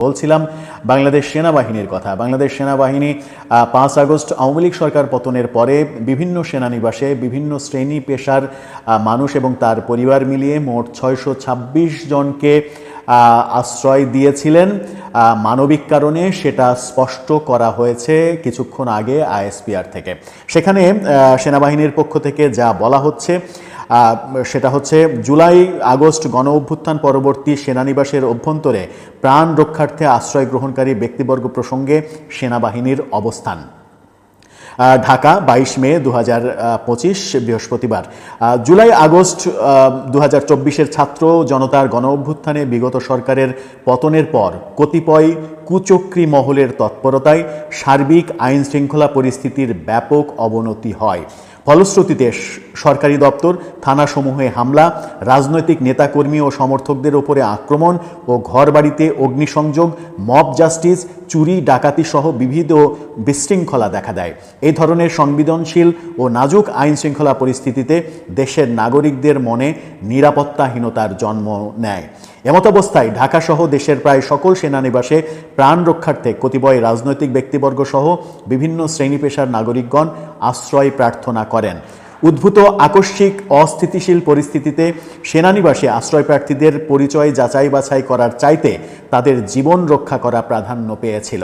বলছিলাম বাংলাদেশ সেনাবাহিনীর কথা। বাংলাদেশ সেনাবাহিনী 5 আগস্ট আওয়ামী লীগ সরকার পতনের পরে বিভিন্ন সেনানিবাসে বিভিন্ন শ্রেণী পেশার মানুষ এবং তার পরিবার মিলিয়ে মোট 626 জনকে আশ্রয় দিয়েছিলেন মানবিক কারণে। সেটা স্পষ্ট করা হয়েছে কিছুক্ষণ আগে আইএসপিআর থেকে। সেখানে সেনাবাহিনীর পক্ষ থেকে যা বলা হচ্ছে সেটা হচ্ছে জুলাই আগস্ট গণ অভ্যুত্থান পরবর্তী সেনানিবাসের অভ্যন্তরে প্রাণ রক্ষার্থে আশ্রয় গ্রহণকারী ব্যক্তিবর্গ প্রসঙ্গে সেনাবাহিনীর অবস্থান। ঢাকা 22 মে 2025 বৃহস্পতিবার। জুলাই আগস্ট 2024-এর ছাত্র জনতার গণ অভ্যুত্থানে বিগত সরকারের পতনের পর কতিপয় কুচক্রী মহলের তৎপরতায় সার্বিক আইন শৃঙ্খলা পরিস্থিতির ব্যাপক অবনতি হয়। ফলশ্রুতিতে সরকারি দপ্তর, থানাসমূহে হামলা, রাজনৈতিক নেতাকর্মী ও সমর্থকদের ওপরে আক্রমণ ও ঘরবাড়িতে অগ্নিসংযোগ, মব জাস্টিস, চুরি, ডাকাতি সহ বিবিধ বিশৃঙ্খলা দেখা দেয়। এই ধরনের সংবেদনশীল ও নাজুক আইন শৃঙ্খলা পরিস্থিতিতে দেশের নাগরিকদের মনে নিরাপত্তাহীনতার জন্ম নেয়। এমতাবস্থায় ঢাকাসহ দেশের প্রায় সকল সেনানিবাসে প্রাণ রক্ষার্থে কতিপয় রাজনৈতিক ব্যক্তিবর্গ সহ বিভিন্ন শ্রেণী পেশার নাগরিকগণ আশ্রয় প্রার্থনা করেন। উদ্ভূত আকস্মিক অস্থিতিশীল পরিস্থিতিতে সেনানিবাসে আশ্রয় প্রার্থীদের পরিচয় যাচাই বাছাই করার চাইতে তাদের জীবন রক্ষা করা প্রাধান্য পেয়েছিল।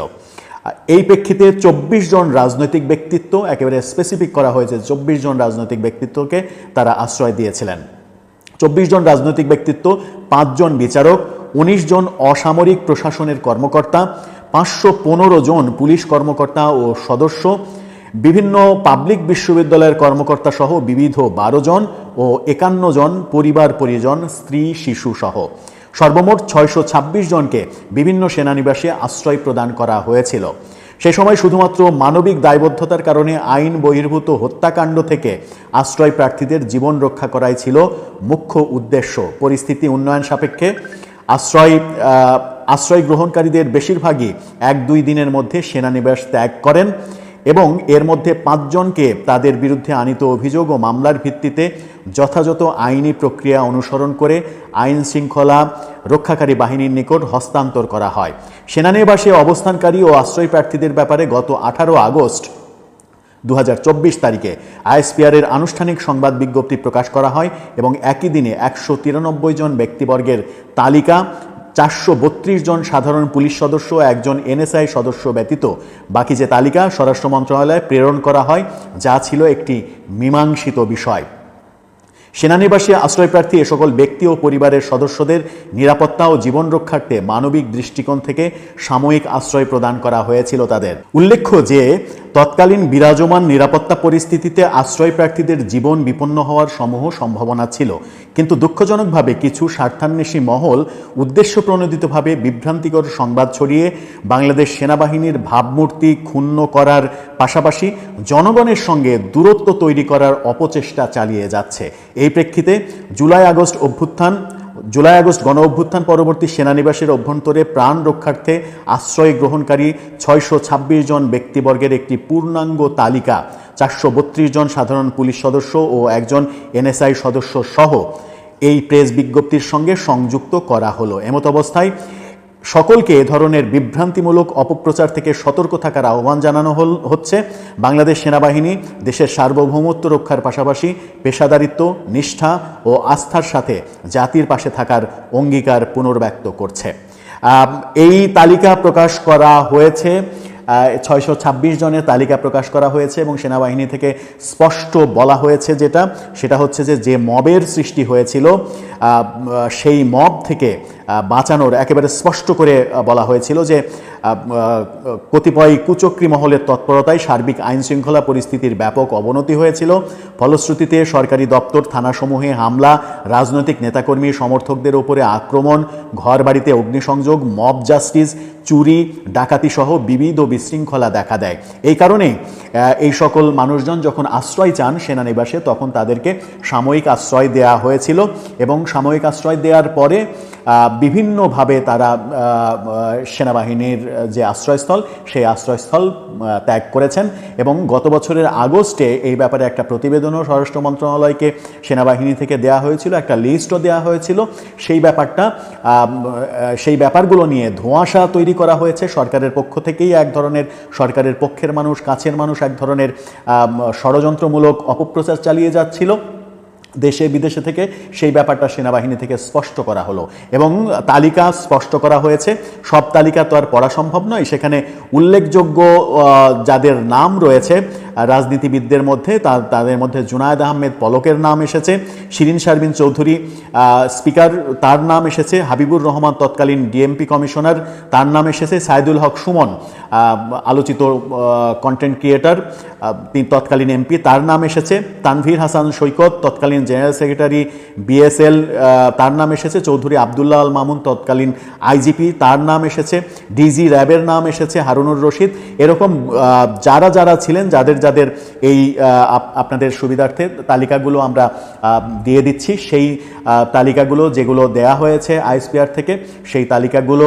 এই প্রেক্ষিতে 24 জন রাজনৈতিক ব্যক্তিত্ব, একেবারে স্পেসিফিক করা হয়েছে 24 জন রাজনৈতিক ব্যক্তিত্বকে তারা আশ্রয় দিয়েছিলেন। 24 জন রাজনৈতিক ব্যক্তিত্ব, 5 জন বিচারক, 19 জন অসামরিক প্রশাসনের কর্মকর্তা, 515 জন পুলিশ কর্মকর্তা ও সদস্য, বিভিন্ন পাবলিক বিশ্ববিদ্যালয়ের কর্মকর্তা সহ বিবিধ 12 জন ও 51 জন পরিবার পরিজন, স্ত্রী, শিশু সহ সর্বমোট 626 জনকে বিভিন্ন সেনানিবাসে আশ্রয় প্রদান করা হয়েছিল। সে সময় শুধুমাত্র মানবিক দায়বদ্ধতার কারণে আইন বহির্ভূত হত্যাকাণ্ড থেকে আশ্রয় প্রার্থীদের জীবন রক্ষা করাই ছিল মুখ্য উদ্দেশ্য। পরিস্থিতি উন্নয়ন সাপেক্ষে আশ্রয় গ্রহণকারীদের বেশিরভাগই 1-2 দিনের মধ্যে সেনানিবাস ত্যাগ করেন এবং এর মধ্যে 5 জনকে তাদের বিরুদ্ধে আনীত অভিযোগ ও মামলার ভিত্তিতে যথাযথ আইনি প্রক্রিয়া অনুসরণ করে আইন শৃঙ্খলা রক্ষাকারী বাহিনীর নিকট হস্তান্তর করা হয়। সেনানিবাসে অবস্থানকারী ও আশ্রয় প্রার্থীদের ব্যাপারে গত 18 আগস্ট 2024 তারিখে আইএসপিআর-এর আনুষ্ঠানিক সংবাদ বিজ্ঞপ্তি প্রকাশ করা হয় এবং একই দিনে 193 জন ব্যক্তিবর্গের তালিকা, 432 জন সাধারণ পুলিশ সদস্য, 1 জন এনএসআই সদস্য ব্যতীত বাকি যে তালিকা স্বরাষ্ট্র মন্ত্রণালয়ে প্রেরণ করা হয়, যা ছিল একটি মীমাংসিত বিষয়। সেনানিবাসে আশ্রয়প্রার্থী এ সকল ব্যক্তি ও পরিবারের সদস্যদের নিরাপত্তা ও জীবন রক্ষার্থে মানবিক দৃষ্টিকোণ থেকে সাময়িক আশ্রয় প্রদান করা হয়েছিল তাদের। উল্লেখ্য যে তৎকালীন বিরাজমান নিরাপত্তা পরিস্থিতিতে আশ্রয় প্রার্থীদের জীবন বিপন্ন হওয়ার সমূহ সম্ভাবনা ছিল, কিন্তু দুঃখজনকভাবে কিছু স্বার্থান্বেষী মহল উদ্দেশ্যপ্রণোদিতভাবে বিভ্রান্তিকর সংবাদ ছড়িয়ে বাংলাদেশ সেনাবাহিনীর ভাবমূর্তি ক্ষুণ্ণ করার পাশাপাশি জনগণের সঙ্গে দূরত্ব তৈরি করার অপচেষ্টা চালিয়ে যাচ্ছে। এই প্রেক্ষিতে জুলাই আগস্ট গণ অভ্যুত্থান পরবর্তী সেনানিবাসের অভ্যন্তরে প্রাণ রক্ষার্থে আশ্রয় গ্রহণকারী 626 জন ব্যক্তিবর্গের একটি পূর্ণাঙ্গ তালিকা, 432 জন সাধারণ পুলিশ সদস্য ও 1 জন এনএসআই সদস্য সহ এই প্রেস বিজ্ঞপ্তির সঙ্গে সংযুক্ত করা হলো। এমত অবস্থায় সকলকে এ ধরনের বিভ্রান্তিমূলক অপপ্রচার থেকে সতর্ক থাকার আহ্বান জানানো হচ্ছে। বাংলাদেশ সেনাবাহিনী দেশের সার্বভৌমত্ব রক্ষার পাশাপাশি পেশাদারিত্ব, নিষ্ঠা ও আস্থার সাথে জাতির পাশে থাকার অঙ্গীকার পুনর্ব্যক্ত করছে। এই তালিকা প্রকাশ করা হয়েছে, 626 জনের তালিকা প্রকাশ করা হয়েছে এবং সেনাবাহিনী থেকে স্পষ্ট বলা হয়েছে সেটা হচ্ছে যে মবের সৃষ্টি হয়েছিল সেই মব থেকে বাঁচানোর একেবারে স্পষ্ট করে বলা হয়েছিল যে কতিপয় কুচক্রী মহলের তৎপরতায় সার্বিক আইন শৃঙ্খলা পরিস্থিতির ব্যাপক অবনতি হয়েছিল। ফলশ্রুতিতে সরকারি দপ্তর, থানাসমূহে হামলা, রাজনৈতিক নেতাকর্মী সমর্থকদের উপরে আক্রমণ, ঘরবাড়িতে অগ্নিসংযোগ, মব জাস্টিস, চুরি, ডাকাতি সহ বিবিধ বিশৃঙ্খলা দেখা দেয়। এই কারণেই এই সকল মানুষজন যখন আশ্রয় চান সেনানিবাসে, তখন তাদেরকে সাময়িক আশ্রয় দেয়া হয়েছিল এবং সাময়িক আশ্রয় দেওয়ার পরে বিভিন্নভাবে তারা সেনাবাহিনীর যে আশ্রয়স্থল সেই আশ্রয়স্থল ত্যাগ করেছেন। এবং গত বছরের আগস্টে এই ব্যাপারে একটা প্রতিবেদনও স্বরাষ্ট্র মন্ত্রণালয়কে সেনাবাহিনী থেকে দেয়া হয়েছিল, একটা লিস্টও দেওয়া হয়েছিল। সেই ব্যাপারগুলো নিয়ে ধোঁয়াশা তৈরি করা হয়েছে সরকারের পক্ষ থেকেই। এক ধরনের সরকারের পক্ষের মানুষ, কাছের মানুষ এক ধরনের ষড়যন্ত্রমূলক অপপ্রচার চালিয়ে যাচ্ছিল দেশে বিদেশে থেকে। সেই ব্যাপারটা সেনাবাহিনী থেকে স্পষ্ট করা হলো এবং তালিকা স্পষ্ট করা হয়েছে। সব তালিকা তো আর পড়া সম্ভব নয়, সেখানে উল্লেখযোগ্য যাদের নাম রয়েছে রাজনীতিবিদদের মধ্যে, তাদের মধ্যে জুনায়েদ আহমেদ পলকের নাম এসেছে, শিরিন শারমিন চৌধুরী স্পিকার তার নাম এসেছে, হাবিবুর রহমান তৎকালীন ডিএমপি কমিশনার তার নাম এসেছে, সাইদুল হক সুমন আলোচিত কন্টেন্ট ক্রিয়েটর তৎকালীন এমপি তার নাম এসেছে, তানভীর হাসান সৈকত তৎকালীন জেনারেল সেক্রেটারি বিএসএল তার নাম এসেছে, চৌধুরী আবদুল্লাহ আল মামুন তৎকালীন আইজিপি তার নাম এসেছে, ডিজি র্যাবের নাম এসেছে হারুনুর রশিদ। এরকম যারা যারা ছিলেন, যাদের যাদের এই আপনাদের সুবিধার্থে তালিকাগুলো আমরা দিয়ে দিচ্ছি, সেই তালিকাগুলো যেগুলো দেয়া হয়েছে আইএসপিআর থেকে, সেই তালিকাগুলো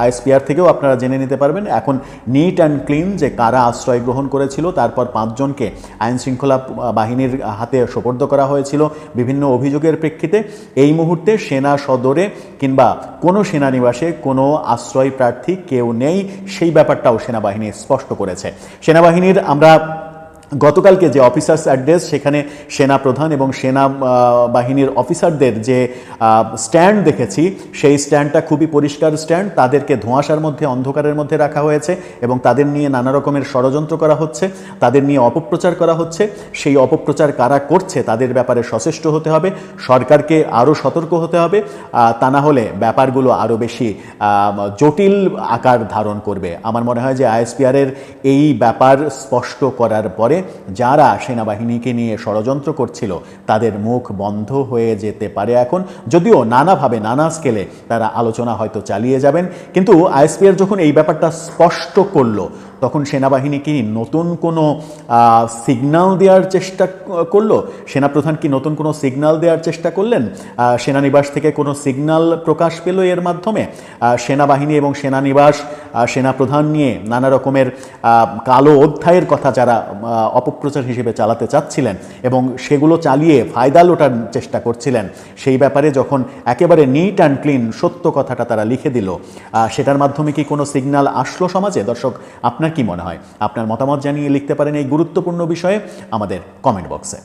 আইএসপিআর থেকেও আপনারা জেনে নিতে পারবেন। এখন নিট অ্যান্ড ক্লিন যে কারা আশ্রয় গ্রহণ করেছিল, তারপর 5 জনকে আইন শৃঙ্খলা বাহিনীর হাতে সোপর্দ করা হয়েছিল বিভিন্ন অভিযোগের প্রেক্ষিতে। এই মুহূর্তে সেনা সদরে কিংবা কোনো সেনানিবাসে কোনো আশ্রয় প্রার্থী কেউ নেই, সেই ব্যাপারটাও সেনাবাহিনী স্পষ্ট করেছে। সেনাবাহিনীর আমরা গতকালকে যে অফিসার্স অ্যাড্রেস, সেখানে সেনা প্রধান এবং সেনা বাহিনীর অফিসারদের যে স্ট্যান্ড দেখেছি, সেই স্ট্যান্ডটা খুবই পরিষ্কার স্ট্যান্ড। তাদেরকে ধোঁয়াশার মধ্যে, অন্ধকারের মধ্যে রাখা হয়েছে এবং তাদের নিয়ে নানা রকমের ষড়যন্ত্র করা হচ্ছে, তাদের নিয়ে অপপ্রচার করা হচ্ছে। সেই অপপ্রচার কারা করছে তাদের ব্যাপারে সচেষ্ট হতে হবে, সরকারকে আরও সতর্ক হতে হবে, তা না হলে ব্যাপারগুলো আরও বেশি জটিল আকার ধারণ করবে। আমার মনে হয় যে আইএসপিআরের এই ব্যাপার স্পষ্ট করার পরে যারা সেনাবাহিনীকে নিয়ে ষড়যন্ত্র করছিল তাদের মুখ বন্ধ হয়ে যেতে পারে এখন, যদিও নানাভাবে নানা স্কেলে তারা আলোচনা হয়তো চালিয়ে যাবেন। কিন্তু আইএসপিআর যখন এই ব্যাপারটা স্পষ্ট করলো, তখন সেনাবাহিনী কি নতুন কোনো সিগন্যাল দেওয়ার চেষ্টা করলো? সেনাপ্রধান কি নতুন কোনো সিগন্যাল দেওয়ার চেষ্টা করলেন? সেনানিবাস থেকে কোনো সিগন্যাল প্রকাশ পেল এর মাধ্যমে? সেনাবাহিনী এবং সেনানিবাস, সেনাপ্রধান নিয়ে নানা রকমের কালো অধ্যায়ের কথা যারা অপপ্রচার হিসেবে চালাতে চাচ্ছিলেন এবং সেগুলো চালিয়ে ফায়দা লোটার চেষ্টা করছিলেন, সেই ব্যাপারে যখন একেবারে নিট অ্যান্ড ক্লিন সত্য কথাটা তারা লিখে দিল, সেটার মাধ্যমে কি কোনো সিগন্যাল আসলো সমাজে? দর্শক, আপনার কি মনে হয়? আপনার মতামত জানিয়ে লিখতে পারেন এই গুরুত্বপূর্ণ বিষয়ে আমাদের কমেন্ট বক্সে।